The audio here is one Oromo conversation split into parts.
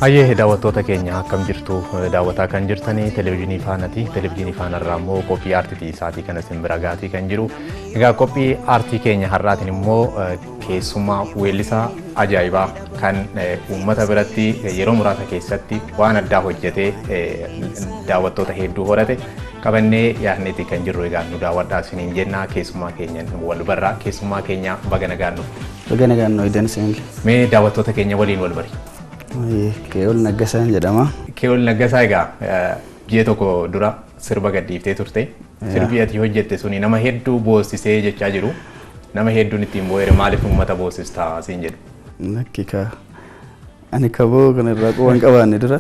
Ayyee daawwattoota keenya akkam jirtu daawwataa kan jirtanii televezyiinii faanaati. Televezyiinii faanarraa immoo qophii aartiitii isaatii kana simbira gaatii kan jiru. Egaa qophii aartii keenya har'aatiin immoo keessummaa weellisaa ajaa'ibaa kan uummata biratti yeroo muraasa keessatti waan addaa hojjetee daawwattoota hedduu horate qabannee yaadneetii kan jirru. Egaa nu daawwadhaa isiniin jennaa keessummaa keenya wal barraa keessummaa keenya baga nagaan dhufu. Baga nagaan nu idan isin. Mee daawwattoota keenya waliin wal bari. Keewol Naggasaa jedhama. Keewol Naggasaa egaa ji'a tokko dura sirba gadhiiftee turte. Sirbi ati hojjette suni nama hedduu boosisee jechaa jiru. Nama hedduun ittiin boo'eere maaliif uummata boosistaa siin jedhu? Nakkikaa ani kaboo kanarraa qoban qabaanne dura.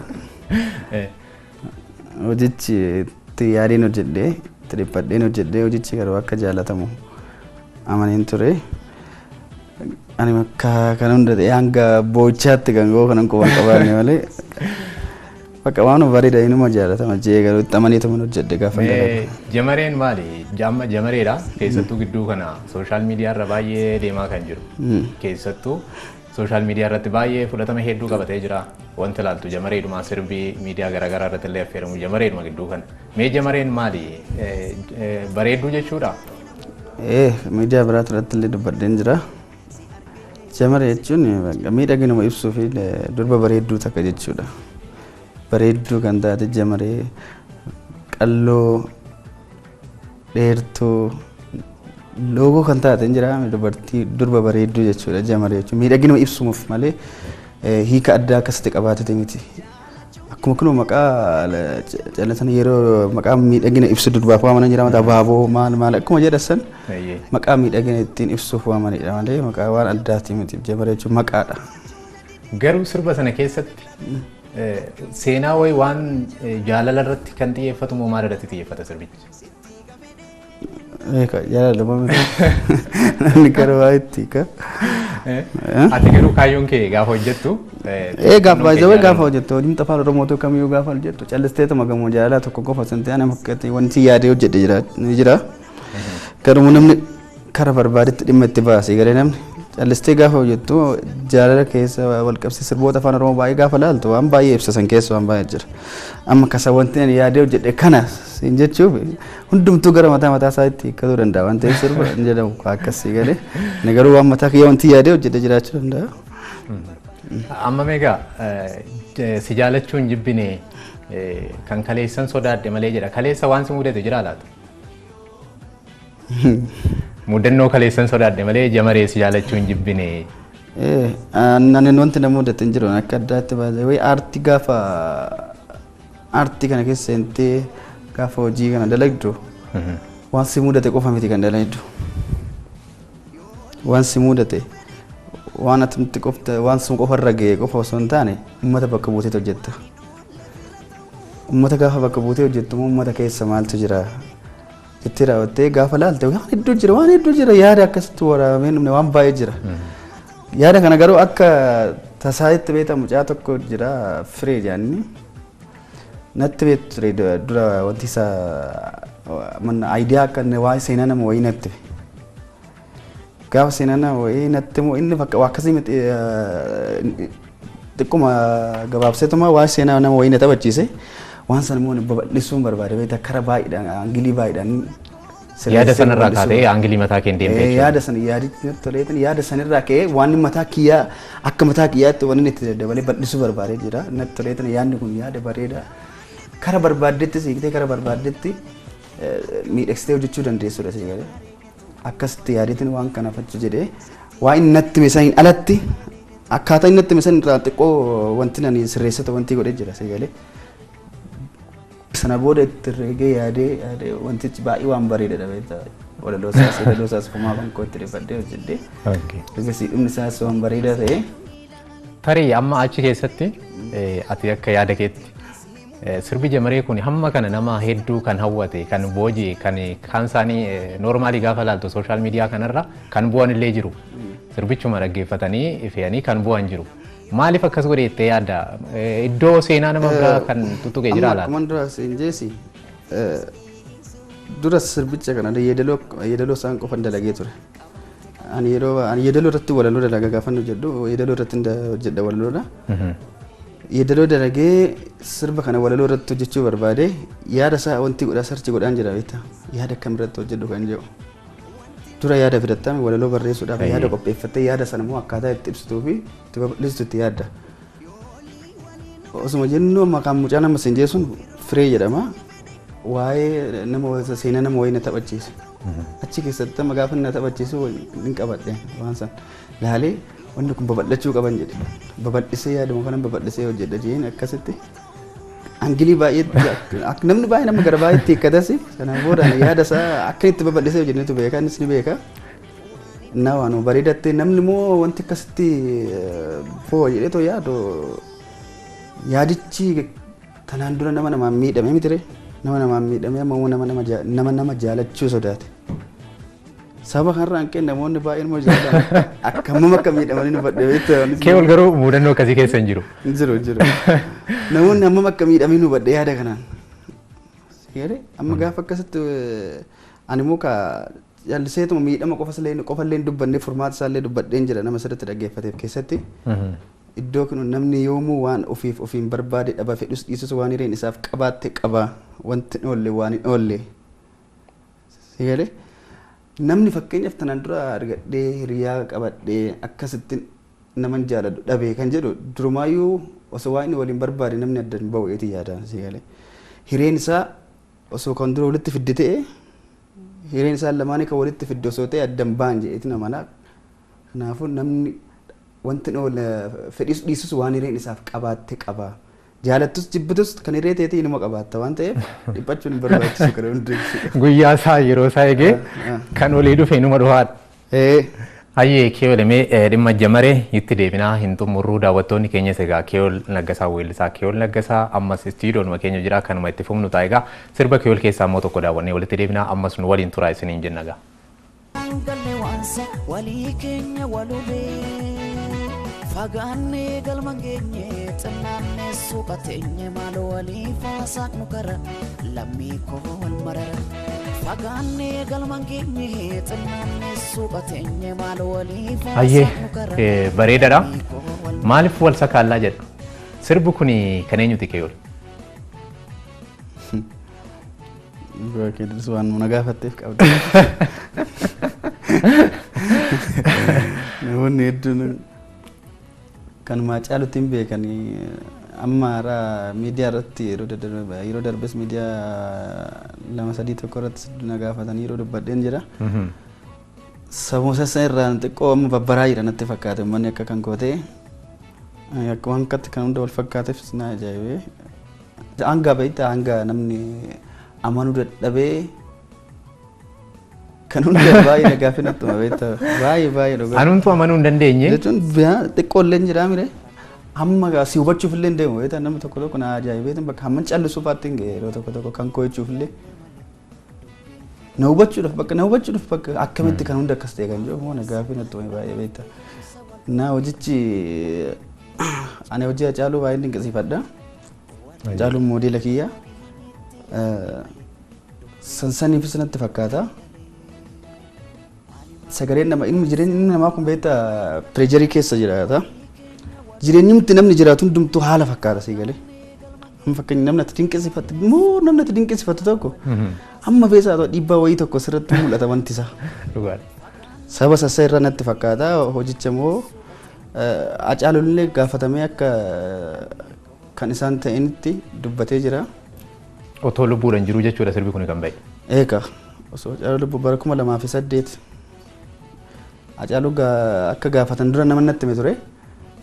Hojichi itti yaadiin hojjedhee itti dhiphadheen hojjedhee hojichi garuu akka jaalatamu amaniin ture. Ani makka kan hunda ta'e hanga boochaatti kan goo kanan qoban qabaanne malee bakka waan bareeda inuma jaalatama jee garuu itti amaniitu man hojjedhe gaafa dalagu. Jamareen maali? Jamareedha keessattuu gidduu kana sooshaal miidiyaa irra baay'ee deemaa kan jiru. Keessattuu sooshaal miidiyaa irratti baay'ee fudhatama hedduu qabatee jira. Wanti ilaaltu jamareedhuma sirbii miidiyaa garaagaraa irratti illee affeeramu jamareedhuma gidduu kana. Mee jamareen maali? Bareedduu jechuudha? Miidiyaa biraatti irratti illee dubbadheen jira. Jamare jechuun miidhaginuma ibsuu fi durba bareedduu takka jechuudha. Bareedduu kan taate jamaree qalloo dheertuu loogoo kan taate hin jira dubartii durba bareedduu jechuudha jamaree jechuun miidhaginuma ibsumuuf malee hiika addaa akkasitti qabaatee miti. Akkuma kunuu maqaa callisan yeroo maqaa miidhagina ibsu durbaaf waamanan jira mata baaboo maal akkuma jedhasan maqaa miidhagina ittiin ibsuuf waamanidha malee maqaa waan addaati miti jamaree jechuun maqaadha. Garuu sirba sana keessatti seenaa wayi waan jaalala irratti kan xiyyeeffatu moo maal irratti xiyyeeffata sirbichi? Jaalala namni gara waa itti ka. Ati garuu kaayyoon kee gaafa hojjettu gaafa hojjettu hojiin afaan Oromootu kamiyyuu gaafa hojjettu callisteetuma gamoo jaalalaa tokko qofa san ta'an fakkatti wanti yaadee hojjedhe jira. Garuu namni kara barbaadetti dhimma itti baasee garee namni callistee gaafa hojjettu jaalala keessa wal qabsii sirboota afaan Oromoo baay'ee gaafa laaltu waan baay'ee ibsasan keessa waan baay'ee jira. Amma kasa wanti ani yaadee hojjedhe kana siin jechuuf hundumtuu gara mataa isaa itti hiikkachuu danda'a waan ta'eef sirba hin jedhamu akkasii galee ani garuu waan mataa kiyya wanti yaadee hojjedhe jiraachuu danda'a. Amma meegaa si jaalachuun jibbine kan kaleessan sodaadhe malee jedha. Kaleessa waan si mudate jira laata? Mudannoo kaleessan sodaadhe malee jamaree si jaalachuun jibbine. Ani wanti na mudate hin jiru akka addaatti baasee wayi aartii gaafa aartii kana keessa seentee gaafa hojii kana dalagdu waan si mudate qofa miti kan dalagdu. Waan si mudate waan atumti qofta waan sun qofa irra ga'e qofa osoo hin taane uummata bakka buutee hojjetta. Uummata gaafa bakka buutee hojjettu uummata keessa maaltu jira jettee raawwattee gaafa laalte waan hedduu jira yaada akkasitti waraabamee waan baay'ee jira. Yaada kana garuu akka tasaa'itti beekamu mucaa tokko jira firee jaanni natti beektu ture dura wanti isaa aayidiyaa akka waa seenaa nama wayii natti gaafa seenaa nama wayii natti moo inni fakka akkasii miti xiqquma gabaabseetuma waa seenaa nama wayii na taphachiise waan sana immoo babal'isuun barbaade beekta kara baay'eedhaan aangilii baay'eedhaan. Yaada sanarraa kaatee aangilii mataa kee deemtee jechuudha. Yaada sana yaaditti toleetan yaada sanarraa ka'ee waan mataa kiyyaa akka mataa kiyyaatti waan inni itti dabalee bal'isuu barbaadee jira. Natti toleetan yaadni kun yaada bareeda kara barbaaddetti siiqtee kara barbaaddetti miidhagsitee hojjechuu dandeessudha seegalee. Akkasitti yaadeetiin waan kana fachu jedhee waa inni natti meeshaan alatti akkaataa inni natti meeshaan irraa xiqqoo wanti nani sirreessata wanti godhee jira seegalee. Sana booda itti regee yaadee wantichi baay'ee waan bareedadha beektaa walaloo isaas kumaa kan kootti dhiifadhee hojjedhee rigasii dhumni isaas waan bareedaa ta'e. Tarii amma achi keessatti ati akka yaada keetti sirbi jamaree kun hamma kana nama hedduu kan hawwate kan boojii kan isaanii noormaalii gaafa laaltu sooshaal miidiyaa kanarra kan bu'an illee jiru sirbichuma dhaggeeffatanii ifeeyanii kan bu'an jiru. Maaliif akkas godhe jettee yaadda? Iddoo seenaa nama biraa kan tuttuqee jira laata? Amma dura seenjeesi dura sirbicha kana yeedaloo isaan qofan dalagee ture. Ani yeedaloo irratti walaloo dalagaa gaafa hojjedhu yeedaloo irratti hojjedha walaloodha. yeedaloo dalagee sirba kana walaloo irratti hojjechuu barbaade yaada isaa wanti godhaa sarchi godhaan jira beektaa yaada akkam irratti hojjedhu kan jedhu dura yaada fidattame walaloo barreessuudhaaf yaada qopheeffattee yaada sana immoo akkaataa itti ibsituu fi itti babal'istu itti yaadda. Osuma jennu maqaan mucaa nama siin jeesuun firee jedhama waa'ee nama seenaa nama wayii na taphachiise achi keessatti amma gaafa na taphachiisu hin qabadhe waan san laalee wanni kun babal'achuu qaban jedhe babal'isee yaaduma kana babal'isee hojjedha jeen akkasitti angilii baay'ee namni baay'ee nama gara baay'eetti hiikkatasi kanaan booda yaada isaa akka itti babal'isee hojjennetu beeka innis ni beeka innaa waan bareedattee namni immoo wanti akkasitti foo jedhee too yaadu yaadichi tanaan dura nama namaan miidhame mitire nama namaan miidhame ammoo nama jaalachuu sodaate. Saba kanarraan kee namoonni baay'een moo jaalatan akkamuma akka miidhamanii nu badhe beektaa. Keewol garuu mudannoo akkasii keessa hin jiru. Jiru. Namoonni hammam akka miidhamanii nu badhe yaada kanaan. Amma gaafa akkasitti ani immoo jalliseetuma miidhama qofallee dubbannee furmaata isaallee dubbadheen jira nama sirriitti dhaggeeffateef keessatti. Iddoo kun namni yoomuu waan ofiin barbaade dhaba fedhus dhiisus waan hireen isaaf qabaatte qaba wanti hin oolle waan hin oolle. Namni fakkeenyaaf tanaan dura argadhee hiriyaa qabadhee akkasitti naman jaaladhu dhabee kan jedhu durumaayyuu osoo waan inni waliin barbaade namni addan bahu eeti yaada sigalee hireen isaa osoo kan dura walitti fidde ta'e hireen isaa lamaanii kan walitti fidde osoo ta'e addan baan jedheeti namanaa kanaafuu namni wanti fedhis dhiisus waan hireen isaaf qabaatte qaba. Jaalattus jibbitus kan hiree ta'eeti inuma qabaatta waan ta'eef dhiphachuun hin barbaachisu kana hundi. Guyyaa isaa yeroo isaa eegee kan olii dhufe inuma dhufaadha. Hayyee Keewol dhimma jamaree itti deebinaa hin xumurruu daawwattoonni keenyas egaa Keewol Naggasaa weellisaa Keewol Naggasaa ammas istiidiyoonuma keenya jira kanuma itti fufnu ta'a egaa sirba Keewol keessaa immoo tokko daawwannee walitti deebinaa ammas nu waliin turaa isiniin jenna egaa. Fagaanne galma geenye xinnaanne suuqa teenye maal waliif haasa'nu kara lammii koo wal marara. Fagaanne galma geenye xinnaanne suuqa teenye maal waliif haasa'nu kara. Bareedaadha. Maaliif wal sakaallaa jedhu? Sirbi kun kan eenyuti Keewol? Keedris waan na gaafatteef qabda. Namoonni hedduun kan Haacaaluutti hin beekanii amma miidiyaa irratti yeroo darbes miidiyaa 2-3 tokko irratti na gaafatanii yeroo dubbadheen jira. Sammuu isaa irraa xiqqoo amma babbaraa jira natti fakkaate uummanni akka kan kootee akka waan akkatti kan hunda wal fakkaateef na ajaa'ibee hanga beektaa hanga namni amanuu dadhabee kan hunda baay'ee na gaafinatuma beektaa baay'ee dhugaa. Anuuntu amanuu hin dandeenye. Jechuun xiqqoollee hin jira mire amma si hubachuuf illee hin deemu beektaa namni tokko na ajaa'ibee bakka hamman callisuu fa'aatti hin ga'e yeroo tokko kan ko'achuuf illee na hubachuudhaaf bakka akkamitti kan hunda akkas ta'e kan jiru immoo na gaafinatuma baay'ee beektaa. Na hojichi ani hojii Haacaaluu baay'ee dinqisiifadha. Haacaaluun moodeela kiyya. Sansaniifis natti fakkaata. Sagaleen nama jireenyi namaa kun beektaa pireejarii keessa jiraata. Jireenyumti namni jiraatu hundumtuu haala fakkaata sigalee. Amma fakkeenya namni ati dinqisiifatu immoo namni ati dinqisiifatu tokko amma beesaa dhiibbaa wayii tokko sirratti mul'ata wanti isaa. Saba sassa irra natti fakkaata hojicha immoo Haacaaluun gaafatamee akka kan isaan ta'initti dubbatee jira. Otoo lubbuudhaan jiru jechuudha sirbi kun kan ba'e. Eegaa osoo Haacaaluu lubbuu bara 2008 Haacaaluu akka gaafatan dura nama natti hime ture.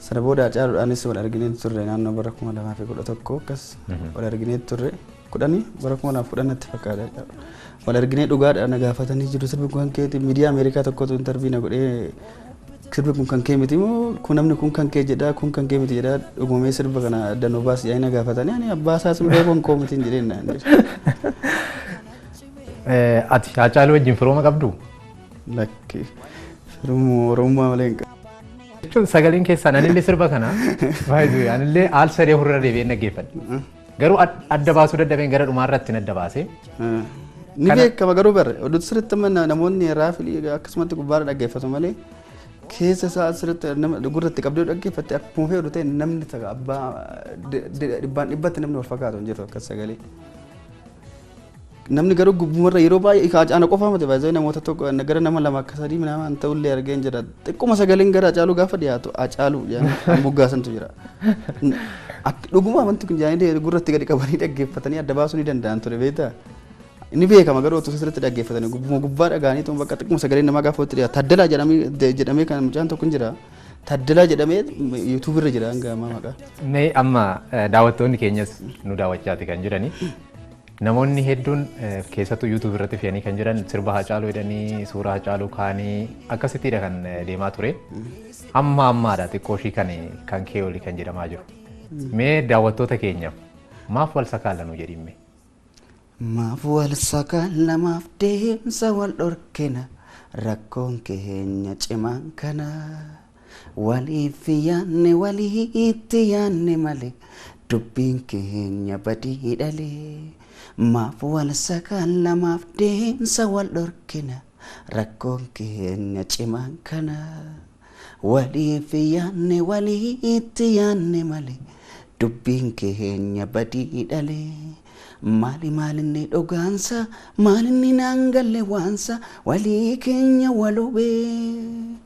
Sana booda Haacaaluudhaanis wal arginee turre naannoo bara 2011 akkas wal arginee turre 10 bara 2010 natti fakkaata. Wal arginee dhugaadhaan na gaafatanii jiru sirbi kun kan keeti miidiyaa Ameerikaa tokkotu intarvii na godhee sirbi kun kan kee miti moo kun namni kun kan kee jedhaa kun kan kee miti jedhaa dhugumee sirba kana danuu baasii yaa'ina gaafatanii ani abbaa isaas miree kun koo miti hin jedheen naan jedhe. Ati Haacaaluu wajjin firooma qabdu? Lakki firoomoo Oromummaa malee hin qabu. Jechuun sagaleen keessaan anillee sirba kana baay'ee anillee haal sadee hurra deebi'ee dhaggeeffadhe. Garuu adda baasuu dadhabeen gara dhumaa irratti adda baasee. Ni beekama garuu barre oduu sirriitti namoonni raafilii akkasumatti gubbaarra dhaggeeffatu malee keessa isaa asirratti nama gurratti qabdee dhaggeeffatte akkuma fe'u ta'e namni ta'a abbaa dhibbaan dhibbatti namni wal fakkaatu hin jiru akka sagalee. Namni garuu gubbumarra yeroo baay'ee Haacaaluu qofaa miti baay'ee namoota tokko gara nama lama akka sadii minaamaan ta'ullee argeen jira. Xiqquma sagaleen gara Haacaaluu gaafa dhiyaatu Haacaaluu jedhanii buggaasantu jira. Dhuguma amanti kun jaanii gurratti gadi qabanii dhaggeeffatanii adda baasuu ni danda'an ture beektaa. Inni beekama garuu otoo sirriitti dhaggeeffatanii gubbuma gubbaa dhagaanii ta'uu bakka xiqquma sagaleen namaa gaafa walitti dhiyaatu Taddalaa jedhamee kan mucaan tokko jira. Taddalaa jedhamee YouTube irra jira hanga ammaa maqaa. Mee amma daawwattoonni keenyas nu daawwachaati kan jirani. Namoonni hedduun keessattuu YouTube irratti fe'anii kan jiran sirba Haacaaluu jedhanii suuraa Haacaaluu kaanii akkasittidha kan deemaa ture. Ammaadha xiqqoo ishii kan kee olii kan jedhamaa jiru. Mee daawwattoota keenyaaf maaf wal sakaallanuu jedhimme? Maaf wal sakaallamaaf deemsa wal dhorkina rakkoon keenya cimaan kana waliif yaanne waliitti yaanne malee dubbiin keenya badii dhalee. Maaf wal sakaallamaaf deemsa wal dhorkina rakkoon keenya cimaan kana waliif yaanne waliitti yaanne malee dubbiin keenya badii dhalee. Maalinni dhugaansa maalinni naangalle waansa walii keenya walubee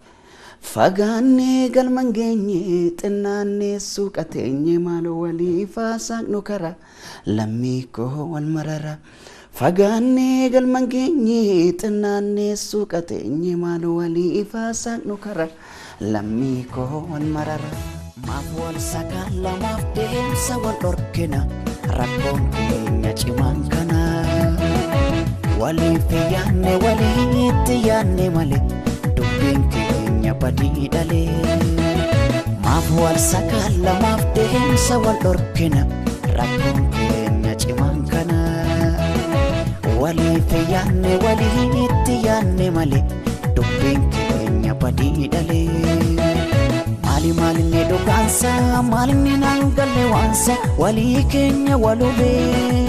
fagaannee galman geenye xinnaannee suuqa teenye maaloo walii faasaaqnu kara lammii koo wal marara fagaannee galman geenye xinnaannee suuqa teenye maaloo walii faasaaqnu kara lammii koo wal marara. Maaf wal sakaallamaaf deemsa wal dhorkina rakkoon keenya cimaan kana waliif yaanne waliitti yaanne malee dubbiin keenya badii dhalee. Maaf wal sakaallamaaf deemsa wal dhorkina rakkoon keenya cimaan kana waliif yaanne waliitti yaanne malee dubbiin keenya badii dhalee. Maalinni dhugaansa maalinni naangalle waansa walii keenya walubee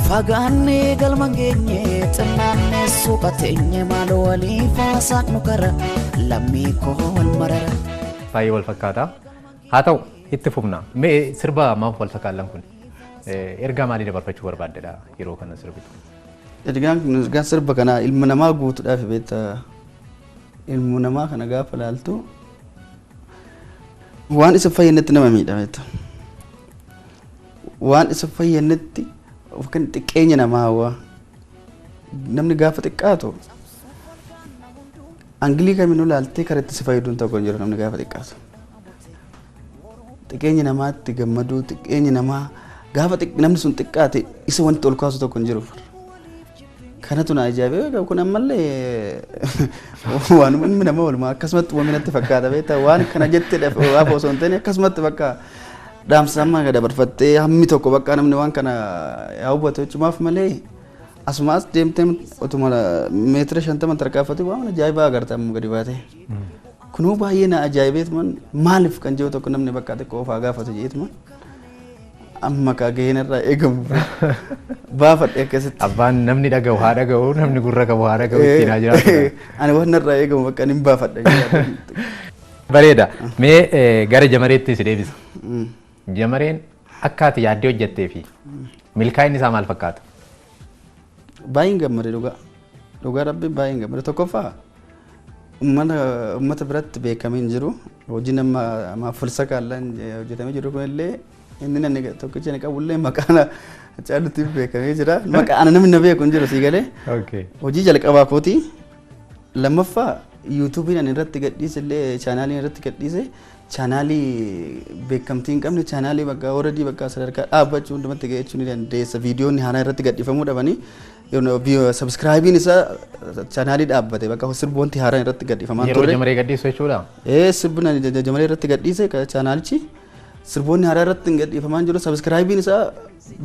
fagaannee galma geenye xinnaannee suuqa teenye maaloo walii faasaaqnu kara lammii koo wal marara. Baay'ee wal fakkaata. Haa ta'u itti fufna. Mee sirba maaf wal sakaallan kun ergaa maalii dabarfachuu barbaaddedha yeroo kana sirbitu? Ergaan sirba kanaa ilma namaa guutuudhaaf beektaa ilmu namaa kana gaafa laaltu waan isa fayyannetti nama miidha. Waan isa fayyannetti kan xiqqeenya namaa hawaa namni gaafa xiqqaatu angilii kamiinuu laaltee karatti si fayyaduun tokko hin jiru namni gaafa xiqqaatu. Xiqqeenya namaatti gammaduu xiqqeenya namaa gaafa namni sun xiqqaate isa wanti ol kaasu tokko hin jiru. Kanatu na ajaa'ibee kun ammallee waan inni nama walumaa akkasumatti uumaminatti fakkaata beektaa waan kana jettee waan osoo hin taane akkasumatti bakka dhaamsa amma dabarfattee hammi tokko bakka namni waan kana hawwatu jechumaaf malee asumaas deemtee otuma meetira 50 tarkaanfate waan ajaa'ibaa agartamu gadi baatee kunuu baay'ee na ajaa'ibeetuma maaliif kan jiru tokko namni bakka xiqqoo ofaa gaafatu jeetuma. Amma kaageen irraa eegamu baafadhe akkasitti. Abbaan namni dhaga'u haa dhaga'u namni gurra qabu haa dhaga'u ittiin haa jiraatu. Ani waan irraa eegamu bakka niin baafadhe. Bareeda. Mee gara jamareetti si deebisa. Jamareen akka ati yaaddee hojjettee fi milkaa'inni isaa maal fakkaata? Baay'een gammade dhugaa. Dhugaa rabbi baay'een gammade tokkoffaa uummata biratti beekamee hin jiru. Hojiin amma fulsa kaallaan hojjetamee jiru kunillee inni namni tokkicha ni qabullee maqaan Haacaaluutti beekamee jira. Maqaan namni na beeku hin jiru sii galee. Hojii jalqabaa kooti. Lammaffaa yuutuubiin ani irratti gadhiise illee chaanaaliin irratti gadhiise chaanaalii beekamtii hin qabne chaanaalii bakka ooradii bakka sadarkaa dhaabbachuu hundumatti ga'echuu ni dandeessa. Viidiyoonni haaraa irratti gadhiifamuu dhabanii sabskraayibiin isaa chaanaalii dhaabbate bakka sirboonti haaraan irratti gadhiifamaa ture. Yeroo jamaree gadhiisu jechuudha? Sirbina jamaree irratti gadhiise chaanaalichi. Sirboonni haaraa irratti gadhiifamaa jiru sabskraayibiin isaa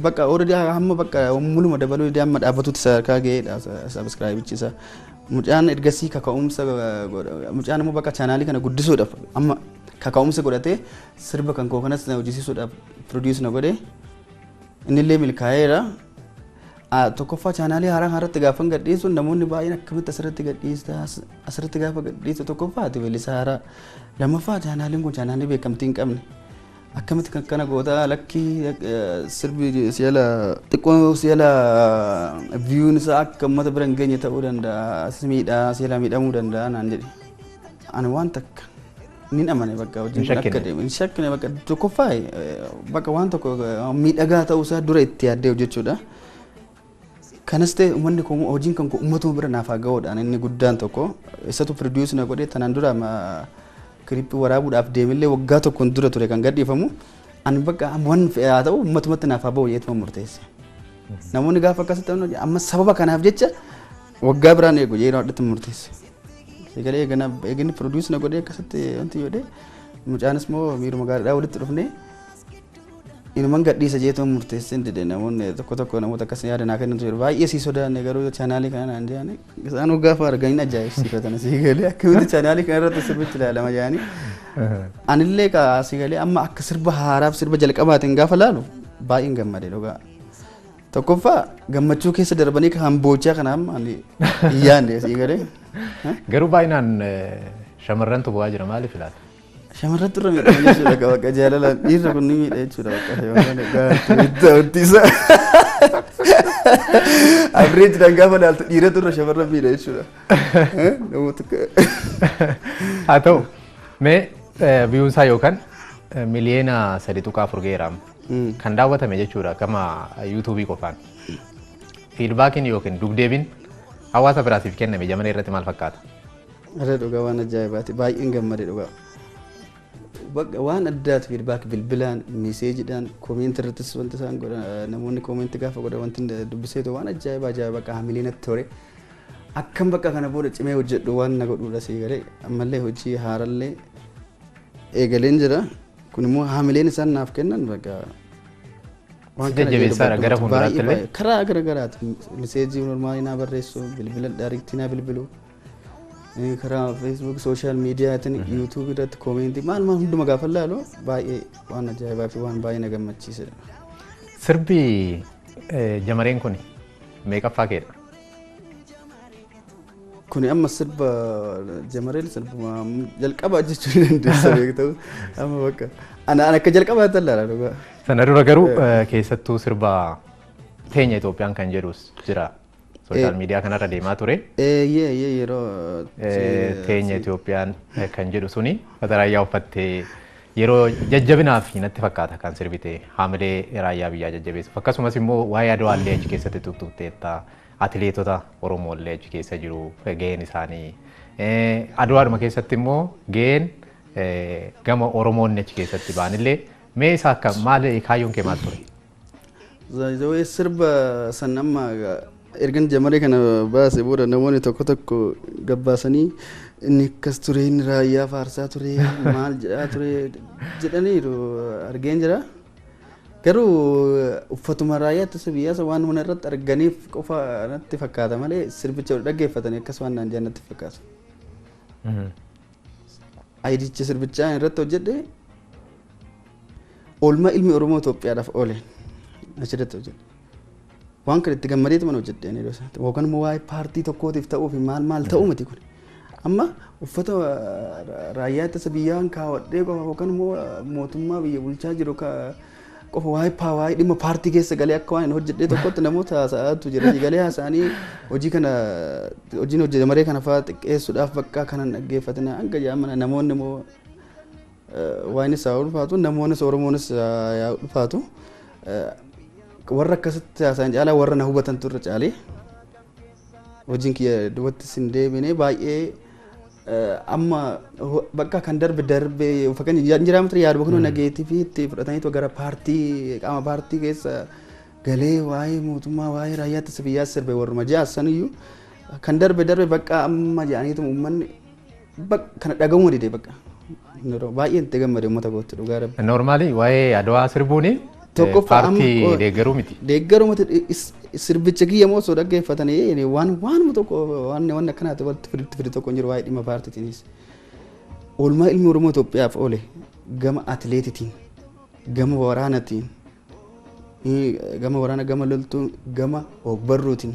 bakka ooradii hamma bakka muluma dabaluu amma dhaabbatutti sadarkaa ga'eedha sabskraayibichi isaa. Mucaan ergasii kaka'umsa mucaan immoo bakka chaanaalii kana guddisuudhaaf amma kaka'umsa godhatee sirba kan koo kanas hojjisiisuudhaaf produce na godhe innillee milkaa'eera. tokkoffaa chaanaalii haaratti gaafa gadhiisu namoonni baay'een akkamitti asirratti gadhiista asirratti gaafa gadhiisu tokkoffaati weellisaa haaraa lammaffaa chaanaaliin kun chaanaalii beekamtii hin qabne akkamitti kan kana goota lakkii sirbi si'ala xiqqoo si'ala viyuun isaa akka uummata bira hin geenye ta'uu danda'a si'ala miidhamuu danda'a naan jedhe ani waan takka nin amane bakka wajjin akka deemu hin shakkine bakka tokkoffaa bakka waan tokko miidhagaa ta'uu isaa dura itti yaaddee hojjechuudha. Kanas ta'e uummanni kun hojiin kan uummatuma bira naaf haa ga'uudhaan inni guddaan tokko isatu pirodiisu na godhee tanaan dura kilippii waraabuudhaaf deemillee waggaa tokkoon dura ture kan gadhiifamu ani bakka waan fe'aa ta'u uummatumatti naaf haa ba'u jedhee murteesse. Namoonni gaafa akkasitti amma sababa kanaaf jecha waggaa biraan eegu jedhee hodhatti murteesse. Egalee eeganni pirodiisu na godhee akkasitti wanti yoodee mucaanis immoo miiruma gaariidhaa walitti dhufnee inuman gadhiisa jeetuma murteessee dide namoonni tokko namoota akkasii yaada naa kennitu jiru baay'ee sii sodaanne garuu chaanaalii kana naan jedhani isaan gaafa arganii ajaa'ibsiifatan asii galee akkamitti chaanaalii kana irratti sirbichi ilaalama jedhanii anillee asii galee amma akka sirba haaraaf sirba jalqabaatiin gaafa laalu baay'een gammade dhugaa tokkoffaa gammachuu keessa darbanii kan boochaa kana amma ani yaande asii galee garuu baay'inaan shamarrantu bu'aa jira maaliif ilaala? Shamarran turre miidhama jechuudha bakka jaalalaan dhiirra kun ni miidha jechuudha bakka shamarran gaariitti wantiisa. Abireejiidhaan gaafa laaltu dhiira turre shamarran miidha jechuudha. Haa ta'u mee biyyoonsaa yookaan miliyoona 3.4 geeraam kan daawwatame jechuudha gama yuutuubii qofaan. Fiidbaakiin yookiin dubdeebiin hawaasa biraatiif kenname jamana irratti maal fakkaata? Irra dhugaa waan ajaa'ibaati baay'een gammade dhugaa. Waan addaati fiidbaak bilbilaan meeseejiidhaan koomentii irrattis wanti isaan godhan namoonni koomentii gaafa godhan wanti dubbisee waan ajaa'iba bakka hamilee natti tore akkam bakka kana booda cimee hojjedhu waan na godhuudha sii galee ammallee hojii haarallee eegaleen jira kun immoo hamileen isaan naaf kennan bakka waan kana jajjabeessaadha gara fuulduraatti illee karaa garagaraati meeseejii normaalii naa barreessu bilbila daariiktii naa bilbilu karaa Facebook social media tin YouTube irratti koomentii maal hunduma gaafa laalu baay'ee waan ajaa'ibaa fi waan baay'ee na gammachiisedha. Sirbi jamareen kun meeqaffaa keedha? Kuni amma sirba jamareen sirba jalqabaa jechuu dandeessa beektu amma bakka ana akka jalqabaa tallaala dhugaa. Sana dura garuu keessattuu sirba teenya Itoophiyaan kan jedhus jira. Social media kanarra deemaa ture. Yeroo teenya Itoophiyaan kan jedhu suni uffata raayyaa uffattee yeroo jajjabinaaf natti fakkaata kan sirbite haamilee raayyaa biyyaa jajjabeessuuf akkasumas immoo waa'ee adawaa illee achi keessatti tuttuqxeetta atileetota Oromoo illee achi keessa jiru gaheen isaanii adawaadhuma keessatti immoo gaheen gama Oromoonni achi keessatti ba'anillee mee isa akka maal kaayyoon kee maal ture? Zawee sirba san amma ergan jamaree kana baase booda namoonni tokko gabbaasanii inni akkas ture inni raayyaa faarsaa ture maal jedhaa ture jedhaniiru argeen jira. Garuu uffatuma raayyaa ittisa biyyaa waan hunda irratti arganiif qofa natti fakkaata malee sirbicha dhaggeeffatanii akkas waan naan jedhan natti fakkaata. Aydicha sirbichaa irratti hojjedhe oolmaa ilmi Oromoo Itoophiyaadhaaf oole achirratti hojjedhe. Waan kan itti gammadeetu mana hojjedheen yookaan immoo waa'ee paartii tokkootiif ta'uuf maal ta'uu miti kun amma uffata raayyaa ittisa biyyaan kaawwadhee qofa yookaan immoo mootummaa biyya bulchaa jiru qofa waa'ee dhimma paartii keessa galee akka waan hojjedhee tokkotti namoota haasa'aatu jira galee haasa'anii hojiin hojjetamee kana fa'aa xiqqeessuudhaaf bakka kanan dhaggeeffatanii hanga jaamana namoonni immoo waan isaa ulfaatu namoonnis Oromoonis yaa ulfaatu warra akkasitti haasa'an caalaa warra na hubatan turre caalee hojiin kiyya duwwaatti sin deebine baay'ee amma bakka kan darbe fakkan jiraama ture yaadu bakka nageetiif itti fudhatanii gara paartii qaama paartii keessa galee waa'ee mootummaa waa'ee raayyaa ittisa biyyaa sirbe warruma jaassan iyyuu kan darbe bakka amma jedhaniitu uummanni kana dhaga'uu dide bakka baay'ee itti gammade uummata gootti dhugaa rabbi. Normaalii waa'ee adawaa sirbuuni paartii deeggaruu miti. Deeggaruu miti sirbicha kiyya moo osoo dhaggeeffatanii waan tokko waan akkanaati walitti fidi tokko hin jiru waa'ee dhimma paartiitiinis. Oolmaa ilmi Oromoo Itoophiyaaf oole gama atileetitiin gama waraanatiin gama waraana gama loltuu gama ogbarruutiin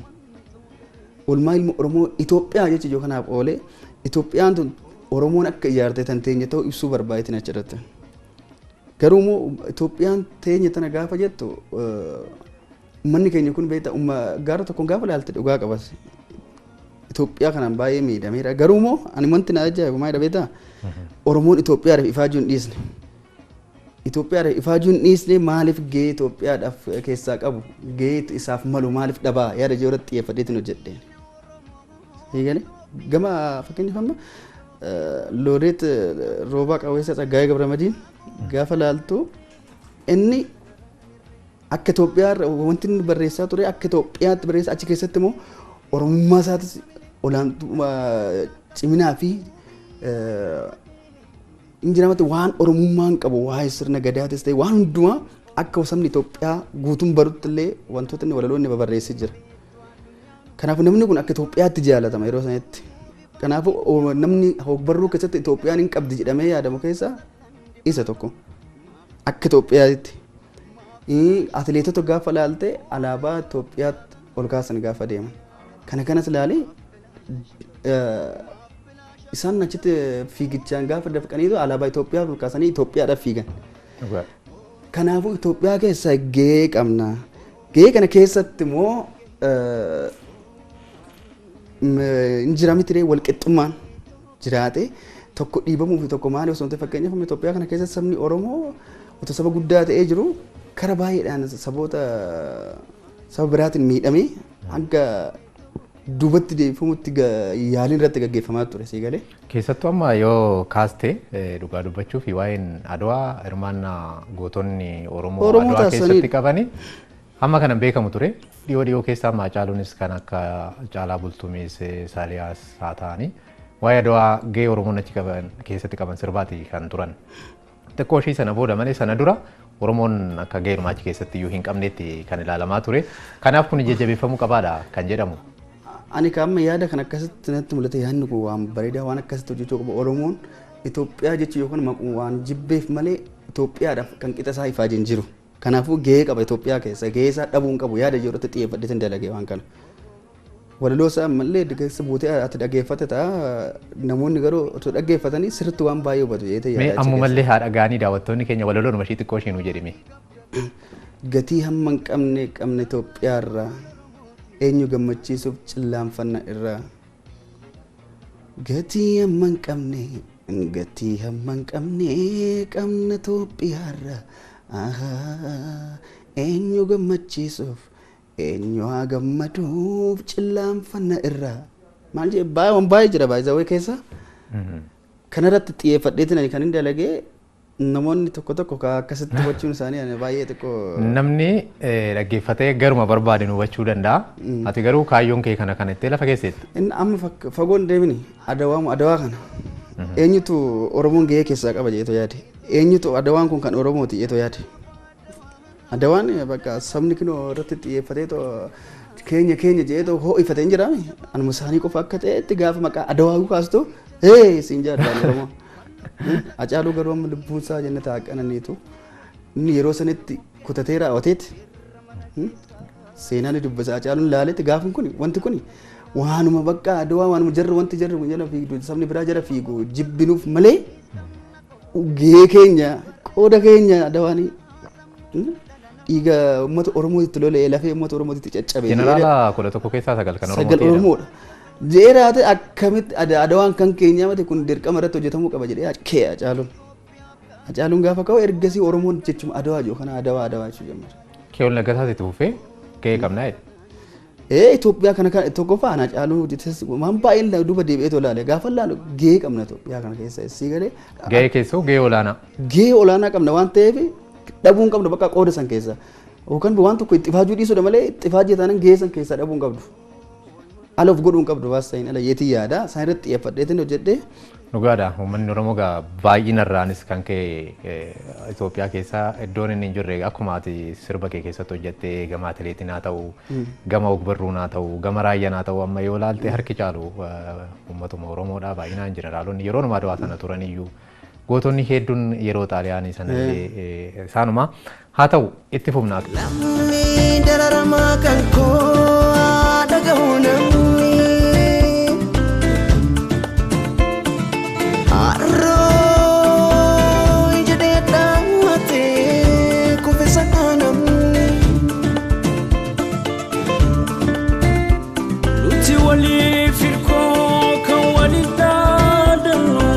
ulmaa ilma Oromoo Itoophiyaa jecha yoo kanaaf oolee Itoophiyaan tun Oromoon akka ijaarte tan teenya ta'uu ibsuu barbaadeetiin achirratti. Garuu immoo Itoophiyaan teenya tana gaafa jettu uummanni keenya kun beektaa gaara tokkoon gaafa ilaalte dhugaa qabas. Itoophiyaa kanaan baay'ee miidhameera. Garuu immoo ani wanti na ajaa'ibu maayidha beektaa Oromoon Itoophiyaadhaaf ifaajuu hin dhiisne. Itoophiyaadhaaf ifaajuu hin dhiisne maaliif gahee Itoophiyaadhaaf keessaa qabu gahee isaaf malu maaliif dhabaa yaada ijoo irratti xiyyeeffadheetiin hojjedheen. Eegale gama fakkeenyaaf amma Looreet Roobaa Qawweessaa Tsaggaayee Gabramadiin gaafa laaltu inni akka Itoophiyaa wanti inni barreessaa ture akka Itoophiyaatti barreessa achi keessatti immoo Oromummaa isaatis olaantummaa ciminaa fi injiramatti waan Oromummaan qabu waa'ee sirna gadaatis ta'e waan hundumaa akka sabni Itoophiyaa guutuun barutti illee wantoota inni walaloo inni barreessee jira. Kanaafuu namni kun akka Itoophiyaatti jaalatama yeroo sanatti. Kanaafuu namni ogbarruu keessatti Itoophiyaan hin qabdi jedhamee yaadamu keessaa isa tokko. Akka Itoophiyaatti. Atileetota gaafa laalte alaabaa Itoophiyaatti ol kaasan gaafa deeman. Kanas ilaalee isaan achitti fiigichaan gaafa dafqaniitu alaabaa Itoophiyaa ol kaasanii Itoophiyaadhaaf fiigan. Kanaafuu Itoophiyaa keessaa gahee qabna. Gahee kana keessatti immoo injiraamitti walqixxummaan jiraate tokko dhiibamuu fi tokko maali osoo ta'e fakkeenyaaf Itoophiyaa kana keessa sabni Oromoo otoo saba guddaa ta'ee jiru kara baay'eedhaan saba biraatiin miidhamee hanga duubatti deebifamutti yaaliin irratti gaggeeffamaa ture sii galee. Keessattuu amma yoo kaaste dhugaa dubbachuu fi waa'een Adwaa hirmaannaa gootonni Oromoo Adwaa keessatti qabanii amma kanan beekamu ture dhiyoo keessaa amma Hacaaluunis kan akka Caalaa Bultumees Saaliyaas haa ta'anii waa'ee Adwaa gahee Oromoon achi keessatti qaban sirbaati kan turan. Xiqqoo ishii sana booda malee sana dura Oromoon akka gahee hirmaachi keessatti iyyuu hin qabneetti kan ilaalamaa ture. Kanaaf kun jajjabeeffamuu qabaadha kan jedhamu. Ani kaamma yaada kan akkasitti natti mul'ate yaadni kun waan bareedaa waan akkasitti hojjechuu qabu Oromoon Itoophiyaa jechuun yookaan maquu waan jibbeef malee Itoophiyaadhaaf kan qixa isaa ifaajeen jiru. Kanaafuu gahee qaba Itoophiyaa keessa gahee isaa dhabuu hin qabu yaada jirratti xiyyeeffadheetiin dalagee waan kana. Walaloo isaa ammallee deeggarsa buutee ati dhaggeeffate ta'a namoonni garuu otoo dhaggeeffatanii sirriitti waan baay'ee hubatu jeetee yaada. Mee ammumallee haa dhaga'anii daawwattoonni keenya walaloon ishii xiqqoo isheen jedhime. Gatii hamma hin qabne Itoophiyaarraa eenyu gammachiisuuf cillaanfanna irraa. Gatii hamma hin qabne Itoophiyaarraa. Eenyu gammachiisuuf eenyu haa gammaduuf cillaanfanna irraa maal jee baay'ee jira baay'ee keessa kanarratti xiyyeeffadheetiin kan hin dalagee namoonni tokko akkasitti hubachuun isaanii baay'ee xiqqoo. Namni dhaggeeffatee garuma barbaade hubachuu danda'a. Ati garuu kaayyoon kee kana itti lafa keesseetti. Inni amma fagoon deemini adawaa kana eenyutu Oromoon gahee keessaa qaba jeetoo yaade. Eenyutu adawaan kun kan Oromooti jeetoo yaade. Adawaan bakka sabni kinoo irratti xiyyeeffatee keenya jeetoo ho'ifate hin jiraame. Anuma isaanii qofa akka ta'etti gaafa maqaa adawaa kaastu siin jaadhaan Oromoo. Hacaaluu garuu amma lubbuun isaa jannata haqananiitu inni yeroo sanitti kutatee raawwateetti seenaan dubbisa Hacaaluun laaletti gaafin kun wanti kun waanuma bakka adawaa waanuma jarri wanti jarri kun jala fiigu sabni biraa jala fiigu jibbinuuf malee gahee keenya qooda keenya adawaanii dhiiga uummata Oromootti lolee lafee uummata Oromootti caccabee. Jeneraala 11 keessaa 9 kan Oromoodha. Jeeraate akkamitti adawaan kan keenyaa mate kun dirqama irratti hojjetamuu qaba jedhee kee Hacaaluun. Hacaaluun gaafa ka'u ergasii Oromoon jechuun adawaa jiru kana adawaa jechuu jammata. Keewwan Laggasaas itti fufee gahee qabnaa jedhe. Itoophiyaa kana tokkoffaan Hacaaluu waan baay'een duuba deebi'ee tolaale gaafa laalu gahee qabna Itoophiyaa kana keessa sii galee. Gahee keessoo gahee olaanaa. Gahee olaanaa qabna waan ta'eef dhabuun qabna bakka qooda san keessa. Yookaan waan tokko itti ifaajuu dhiisudha malee itti ifaajii taanaan gahee san keessaa dhabuun qabdu. Aloof godhuun qabdu baasaayin ala yeetii yaada isaan irratti xiyyeeffadheetiin hojjedhee. Dhugaadha uummanni Oromoo baay'inarraanis kan ka'e Itoophiyaa keessaa iddoon inni hin jirre akkuma ati sirba kee keessatti hojjettee gama atileetiin haa ta'u gama ogbarruun haa ta'u gama raayyaan haa ta'u amma yoo ilaalte harki caalu uummatuma Oromoodhaa baay'inaan jeneraalonni yeroo nama adawaa sana turaniyyuu gootonni hedduun yeroo xaaliyaanii sana illee isaanuma haa ta'u itti fufnaa. Lammi dararamaa kan koo dhaga'u namni harroo jedhee dhaammatee kuffisa namni nuti waliif hirkoo kan waliin dhaadannu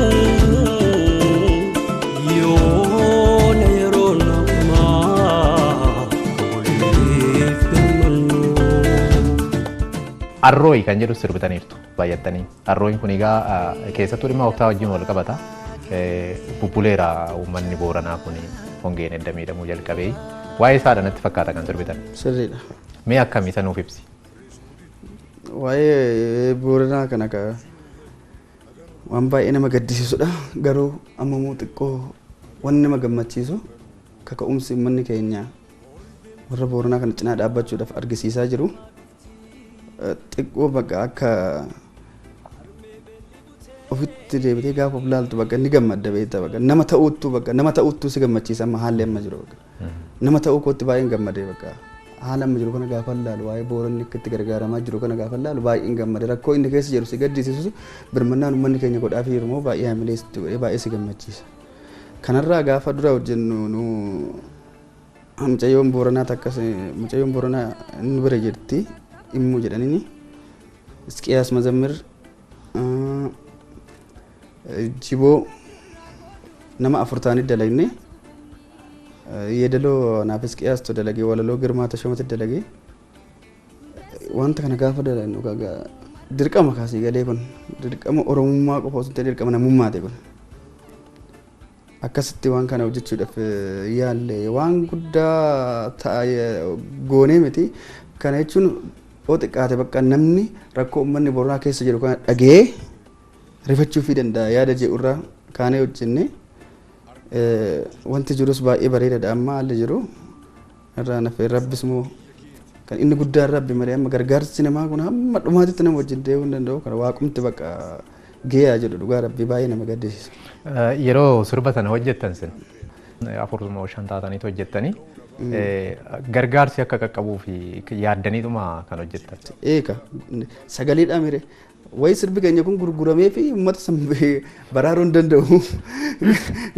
yoona yeroo namaa waliif birmannu. Arrooyi kan jedhu sirbitaniirtu baay'attanii. Arrooyin kun egaa keessattuu dhimma waqtaa wajjin wal qabata. Bubbuleera uummanni Booranaa kun hongeen edda miidhamuu jalqabee. Waa'ee isaadha natti fakkaata kan sirbitan. Sirriidha. Mee akkamii isa nuuf ibsi? Waa'ee Booranaa kana waan baay'ee nama gaddisiisudha. Garuu ammamuu xiqqoo waan nama gammachiisu kaka'umsi uummanni keenya warra Booranaa kana cinaa dhaabbachuudhaaf argisiisaa jiru. Xiqqoo bakka akka ofitti deebitee gaafa of laaltu bakka ni gammadda beektaa bakka nama ta'uuttu si gammachiisa amma haalli amma jiru bakka nama ta'uu kootti baay'een gammadee bakka haala amma jiru kana gaafa laalu waa'ee Booranni akka itti gargaaramaa jiru kana gaafa laalu baay'een gammade rakkoo inni keessa jiru si gaddisiisu birmannaan uummanni keenya godhaa fi hirmoo baay'ee hamileessitti godhee baay'ee si gammachiisa. Kanarraa gaafa dura hojjennu nu mucayyoon Booranaa takkas mucayyoon Booranaa inni bira jirti immoo jedhaniini Isqiyaas Mazammir Jiboo nama 4 ta'anii dalagne yeedaloo naaf Isqiyaas to dalage walaloo Girmaa Tashoomat dalage wanta kana gaafa dalagnu dirqama kaasii galee kun dirqama Oromummaa qofa osoo hin ta'in dirqama namummaati kun akkasitti waan kana hojjechuudhaaf yaalle waan guddaa goonee miti kana jechuun oo xiqqaate bakka namni rakkoo uummanni Booranaa keessa jiru kana dhagee rifachuu fi danda'a yaada jedhurraa kaanee hojjenne wanti jirus baay'ee bareedaadha amma haalli jiru irraa nafee rabbis moo kan inni guddaan rabbi malee amma gargaarsi namaa kun hamma dhumaatitti nama wajjin deemuu hin danda'u kana waaqumti bakka geeyaa jedhu dhugaa rabbii baay'ee nama gaddisiisa. Yeroo sirba sana hojjettan sin 4-5 taataniitu hojjettanii gargaarsi akka qaqqabuu fi yaaddaniidhuma kan hojjettan. Eeka sagaleedhaan mire wayi sirbi keenya kun gurguramee fi uummata baraaruu hin danda'u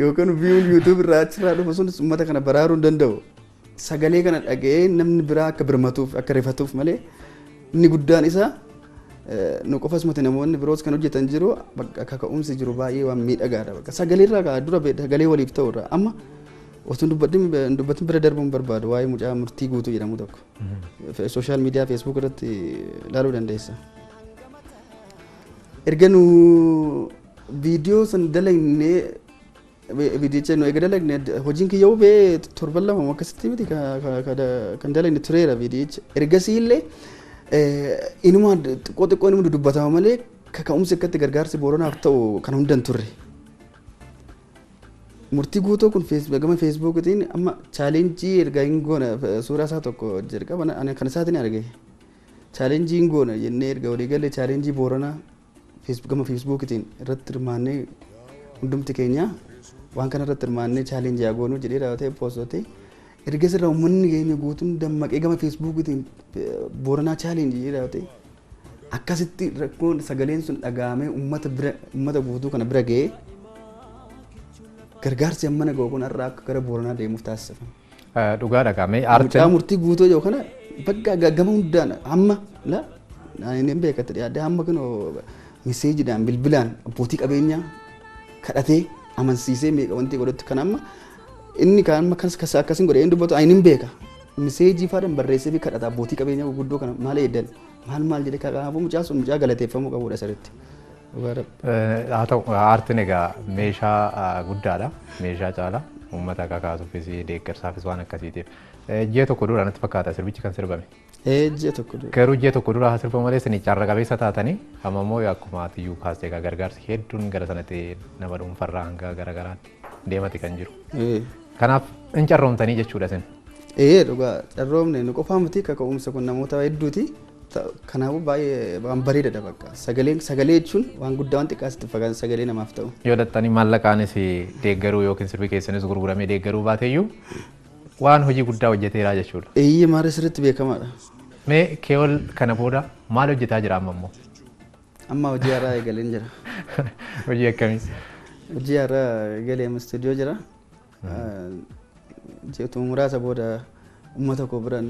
yookaan viiyuun yuutuub irraa achirraa dhufu sun uummata kana baraaruu hin danda'u. Sagalee kana dhaga'ee namni biraa akka birmatuuf akka rifatuuf malee inni guddaan isaa nu qofas miti namoonni biroos kan hojjetan jiru bakka kaka'umsi jiru baay'ee waan miidhagaadha bakka sagaleerraa dura sagalee waliif ta'urra amma osoo dubbatin bira darbuun barbaadu waa'ee mucaa murtii guutuu jedhamu tokko sooshaal miidiyaa feesbuuk irratti ilaaluu dandeessa. Erga nu viidiyoo san dalagnee viidiyicha nu eega dalagne hojiin kiyya hubee 7 akkasitti miti kan dalagne tureera viidiyicha ergasii illee inuma xiqqoo inuma dudubbatama malee kaka'umsi akkatti gargaarsi Booranaaf ta'u kan hundan turre. Murtii guutuu kun gama feesbuukitiin amma chaalenjii erga hin goona suuraa isaa tokko jalqaba kan isaatiin arge chaalenjii hin goona jennee erga walii galee chaalenjii Booranaa gama feesbuukitiin irratti hirmaannee hundumti keenya waan kana irratti hirmaannee chaalenjii haa goonuu jedhee raawwatee poostotee erga sirraa uummanni keenya guutuun dammaqee gama feesbuukitiin Booranaa chaalenjii jedhee raawwatee akkasitti rakkoon sagaleen sun dhagahamee uummata guutuu kana bira ga'ee gargaarsi ammana ga'u kun har'a akka gara Booranaa deemuuf taasifama. Dhugaa dhagamee mucaa murtii guutuu yoo kana bakka gama hundaan hamma inni beekatti dhiyaate hamma kun miseejiidhaan bilbilaan abbootii qabeenyaa kadhatee amansiisee meeqa wanti godhatti kan amma inni kan amma akkasiin godhee inni dubbatu ayin hin beeka miseejii faadhaan barreessee fi kadhata abbootii qabeenyaa guguddoo kana maal eeddan maal jedhee kanaafuu mucaa sun mucaa galateeffamuu qabudha sirriitti. Haa ta'u aartiin egaa meeshaa guddaadha meeshaa caalaa uummata kakaasuufis deeggarsaafis waan akkasiitiif ji'a tokko dura natti fakkaata sirbichi kan sirbame. Ji'a tokko dura. Garuu ji'a tokko dura sirba malee isin carra qabeessa taatanii amma immoo akkuma atiyyuu kaastee gargaarsi hedduun gara sanatti nama dhuunfarraa hanga garaagaraatti deemati kan jiru. Kanaaf hin carroomtanii jechuudha isin. Dhugaa carroomne nu qofaa miti kaka'umsa kun namoota hedduuti kanaafuu baay'ee waan bareedaadha bakka sagalee jechuun waan guddaa waan xiqqaasitti fakkaata sagalee namaaf ta'u. Yoo dhattanii maallaqaanis deeggaruu yookiin sirbi keessanis gurguramee deeggaruu baateeyyuu waan hojii guddaa hojjeteeraa jechuudha. Eeyyee maara sirriitti beekamaadha. Mee keewol kana booda maal hojjetaa jira amma immoo? Amma hojii haaraa eegaleen jira. Hojii akkamii? Hojii haaraa eegalee amma istuudiyoo jira. Jeetu muraasa booda uummata koo biraan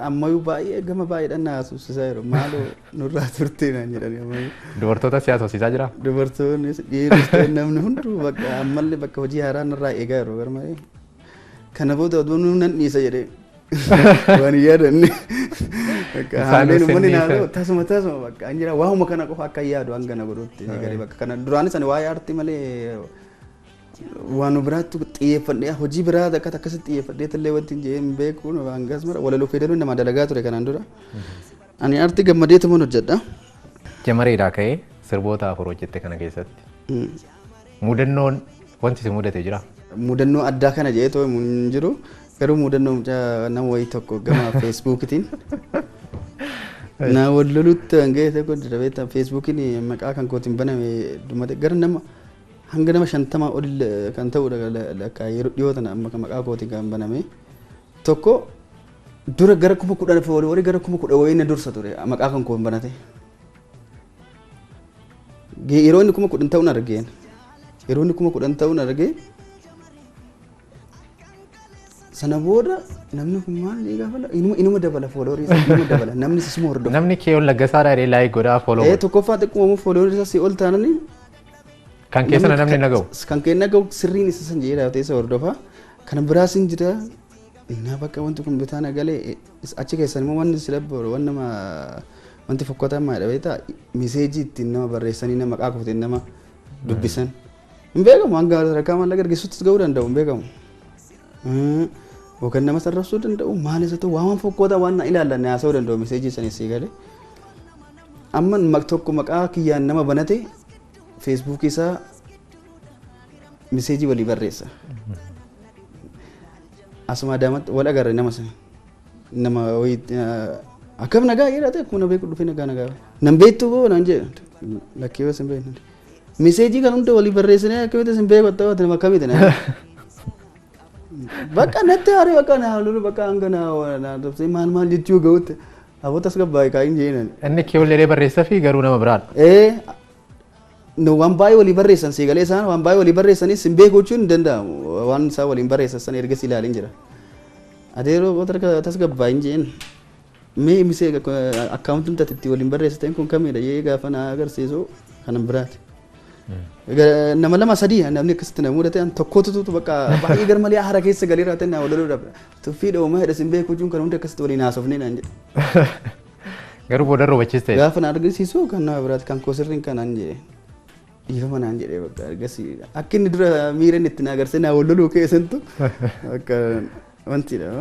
ammayyuu baay'ee gama baay'eedhaan na haasofsiisaa jiru. Maaloo nurraa turtee naan jedhanii ammayyuu. Dubartoota si haasofsiisaa jiraa? Dubartoonnis dhiirris ta'e namni hunduu bakka ammallee bakka hojii haaraa nurraa eegaa jiru garmalee. Kana booda oduu nan dhiisa jedhee waan yaadanne. Haaleen uummanni naannoo tasuma bakka an jira waanuma kana qofa akka yaadu hanga na godhutti garee bakka kana duraanis ani waa'ee aartii malee waan biraatti xiyyeeffadhee hojii biraa akkasitti xiyyeeffadhee illee wanti hin beekuun hangas mara walaloo fayyadamuun nama dalagaa ture kanaan dura. Ani aartii gammadeetu man hojjedha. Jamareedhaa ka'ee sirboota afur hojjette kana keessatti. Mudannoon wanti si mudate jira? Mudannoo addaa kana jedhee hin jiru. Garuu mudannoo nama wayii tokko gama feesbuukitiin. Na wallolutti hanga'ee tokko darbee feesbuukiin maqaa kan kootiin baname dhumate gara nama hanga nama 50 ol kan ta'udha lakka yeroo dhiyoo tana amma maqaa kootiin kan baname tokko dura gara 10,000 fooloorii gara 10,000 wayii na dursa ture maqaa kan koon banate. Yeroo inni 10,000 ta'uun argeen yeroo inni 10,000 ta'uun argee sana booda namni kun maal gaafala inuma dabala fooloorii inuma dabala namni sisuma hordofa. Namni keewol laggasaadhaa illee laayik godhaa fooloo. Tokkoffaa xiqquma fooloorii si ol taananii. Kan keessa namni naga'u. Kan keessa naga'u sirriin isa san jedhee ta'ee hordofa. Kan biraas hin jira. Na bakka wanti kun bitaa nagalee achi keessan immoo wanti si labboru waan nama wanti fokkotaa maa dhabee ta'a miseejii ittiin nama barreessanii nama maqaa kootiin nama dubbisan. Hin beekamu hanga sadarkaa maallaqa argisuuttis ga'uu danda'u hin beekamu. Yookaan nama sarrafsuu danda'u maal isa ta'u waan fokkootaa waan ilaallanne haasa'uu danda'u miseejii sanis galee. Amma tokko maqaa kiyyaan nama banate Facebook isaa miseejii walii barreessa. Asuma daamatti wal agarre nama sana. Nama akkam nagaa jedhaa ta'e akkuma na beeku dhufee nagaa. Nan beektu boo naan jedhe lakkee yoo sin beeknu. Miseejii kan hunda walii barreessinee akkamitti sin beeku ta'uu nama akkamitti na. Bakka natti haare bakka na lulu bakka hanga na dabsee maal jechuu ga'utti abootas gabbaa'e kaayin jeenan. Inni keewollee barreessaa fi garuu nama biraadha. No waan baay'ee walii barreessan siigalee isaan waan baay'ee walii barreessanis hin beeku jechuun hin danda'amu waan isaa waliin barreessan sana erga si ilaalin jira. Adeeroo otarka tasgabbaa hin jeen mee misee akkaawuntiin tatitti waliin barreessitan kun kamidha jee gaafa na agarsiisu kanan biraati. Nama lama sadii namni akkasitti na mudate tokkotu bakka baay'ee garmalee haara keessa galee raatan na walaloo dhabda. Tuffii dhawuma hedha sin beeku jechuun kan hundi akkasitti waliin haasofnee naan jedhe. Garuu booda robachiis ta'e. Gaafa na agarsiisu kan nama biraati kan koosirriin kanaan jedhe. Dhiifama naan jedhee bakka argasii akka inni dura miira inni itti na agarsiise na walloluu keessantu bakka wantidha.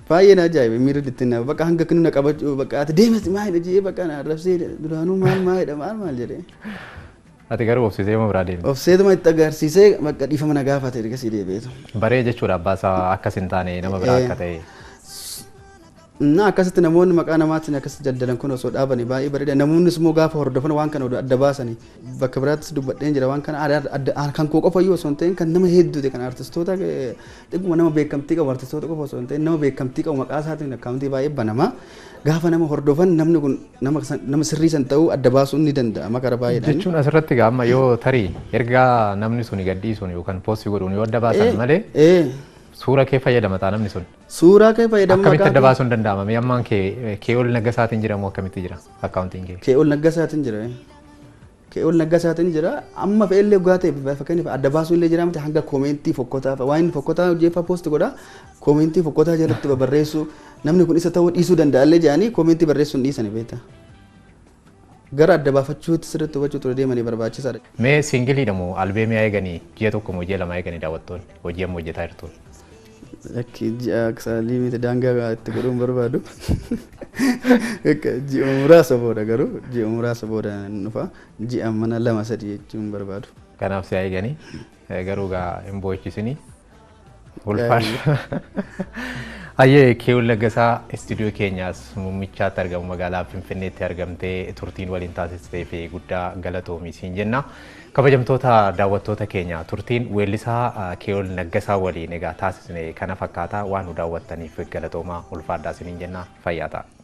Baay'ee na ajaa'ibe miira itti na bakka hanga kinu na qabachuu bakka ati deemes maalidha jee bakka na arrabsee duraanuu maalidha maal jedhee. Ati garuu obsiisee moo biraa deemte? Obseetuma itti agarsiisee bakka dhiifama na gaafate ergasii deebi'eetu. Baree jechuudha abbaasaa akkas hin taane nama biraa akka ta'e. Na akkasitti namoonni maqaa namaatiin akkasitti daldalan kun osoo dhaabanii baay'ee bareeda namoonnis immoo gaafa hordofan waan kana adda baasanii bakka biraattis dubbadheen jira waan kana kan koo qofa iyyuu osoo hin ta'in kan nama hedduuti kan artistoota dhigguma nama beekamtii qabu artistoota qofa osoo hin ta'in nama beekamtii qabu maqaa isaatiin akkaawuntii baay'ee banama gaafa nama hordofan namni kun nama sirrii san ta'uu adda baasuun ni danda'ama karaa baay'eedhaan. Jechuun asirratti gaama yoo tarii ergaa namni suni gadhiisuun yookaan poostii godhuun yoo adda baasan malee suura kee fayyadama ta'a namni sun. Suuraa kee fayyadama. Akkamitti adda baasuun danda'ama? Ammaan keewol naggasaatiin jira moo akkamitti jira akkaawuntiin kee? Keewol naggasaatiin jira. Keewol naggasaatiin jira. Amma fe'ellee dhugaa ta'e fakkeenyaaf adda baasuu illee jira miti hanga koomentii fokkotaa waan fokkotaa hojjeeffaa poosti godha koomentii fokkotaa jalatti barreessu namni kun isa ta'uu dhiisuu danda'a illee jedhanii koomentii barreessuun dhiisanii beekta. Gara adda baafachuutti sirriitti hubachuu ture deemanii barbaachisaadha. Mee siingiliidha moo albeemii eeganii ji'a tokko moo ji'a lama eeganii daawwattoon hojii amma hojjetaa jirtuun? Lakki ji'a aksalii miti daangaa itti godhuun barbaadu. Ji'a muraasa booda garuu ji'a muraasa booda dhufa ji'a mana 2-3 jechuun barbaadu. Kanaaf si eeganii garuu gaa hin boochisinii ulfaadha. Ayyee Keewul Naggasaa istiidiyoo keenyaas muummichaatti argamu magaalaa Finfinneetti argamtee turtiin waliin taasistee fi guddaa galatoomi siin jenna. Kabajamtoota daawwattoota keenya turtiin weellisaa Keewul Naggasaa waliin egaa taasisne kana fakkaataa waan nu daawwattaniif galatoomaa ulfaadhaa siin jenna fayyaa ta'a.